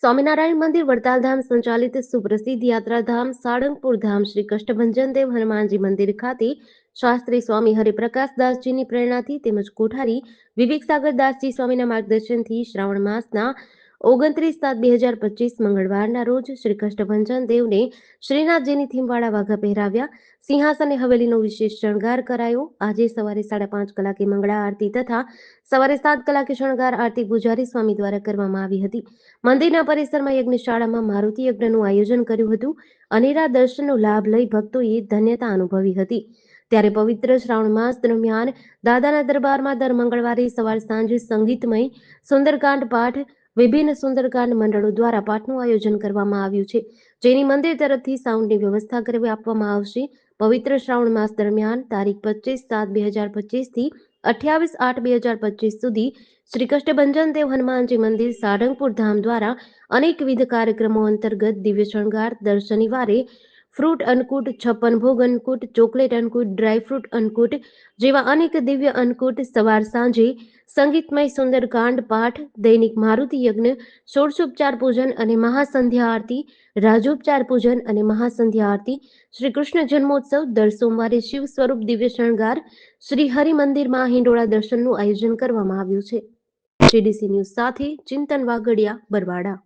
સ્વામિનારાયણ મંદિર વડતાલ ધામ સંચાલિત સુપ્રસિદ્ધ યાત્રાધામ સાળંગપુર ધામ શ્રી કષ્ટભંજન દેવ હનુમાનજી મંદિર ખાતે શાસ્ત્રી સ્વામી હરિપ્રકાશ દાસજીની પ્રેરણાથી તેમજ કોઠારી વિવેક સાગર દાસજી સ્વામીના માર્ગદર્શનથી શ્રાવણ માસના 29/7/2025 મંગળવારના રોજ શ્રી કષ્ટભંજન દેવને શ્રીનાથજીની થીમવાળા વાઘા પહેરાવ્યા, સિંહાસન અને હવેલીનો વિશેષ શણગાર કરાયો। આજે સવારે 5:30 કલાકે મંગળા આરતી તથા સવારે 7 કલાકે શણગાર આરતી પૂજારી સ્વામી દ્વારા કરવામાં આવી હતી। મંદિરના પરિસરમાં યજ્ઞશાળામાં મારુતિ યજ્ઞનું આયોજન કર્યું હતું। અનેરા દર્શનનો લાભ લઈ ભક્તોએ ધન્યતા અનુભવી હતી। ત્યારે પવિત્ર શ્રાવણ માસ દરમિયાન દાદાના દરબારમાં દર મંગળવારે સવાર સાંજ સંગીતમય સુંદરકાંડ પાઠ વિભિન્ન સુંદરકાંડ મંડળો દ્વારા પાઠનું આયોજન કરવામાં આવ્યું છે, જેની મંદિર તરફથી સાઉન્ડની વ્યવસ્થા કરી આપવામાં આવશે। પવિત્ર શ્રાવણ માસ દરમિયાન તારીખ 25/7/2025 થી 28/8/2025 સુધી શ્રી કષ્ટભંજન દેવ હનુમાનજી મંદિર સાળંગપુર ધામ દ્વારા અનેકવિધ કાર્યક્રમો અંતર્ગત દિવ્ય શણગાર, દર શનિવારે ફ્રૂટ અન્નકૂટ, 56 ભોગ અન્નકૂટ, ચોકલેટ અન્નકૂટ, ડ્રાયફ્રૂટ અન્નકૂટ જેવા અનેક દિવ્ય અન્નકૂટ, સવાર સાંજે સંગીતમય સુંદરકાંડ પાઠ, દૈનિક મારુતિ યજ્ઞ, ષોડશોપચાર પૂજન અને મહાસંધ્યા આરતી, રાજોપચાર પૂજન અને મહાસંધ્યા આરતી, શ્રી કૃષ્ણ જન્મોત્સવ, દર સોમવારે શિવ સ્વરૂપ દિવ્ય શણગાર, શ્રી હરિ મંદિરમાં હિંડોળા દર્શનનું આયોજન કરવામાં આવ્યું છે। જીડીસી ન્યૂઝ સાથે ચિંતન વાગડિયા, બરવાડા।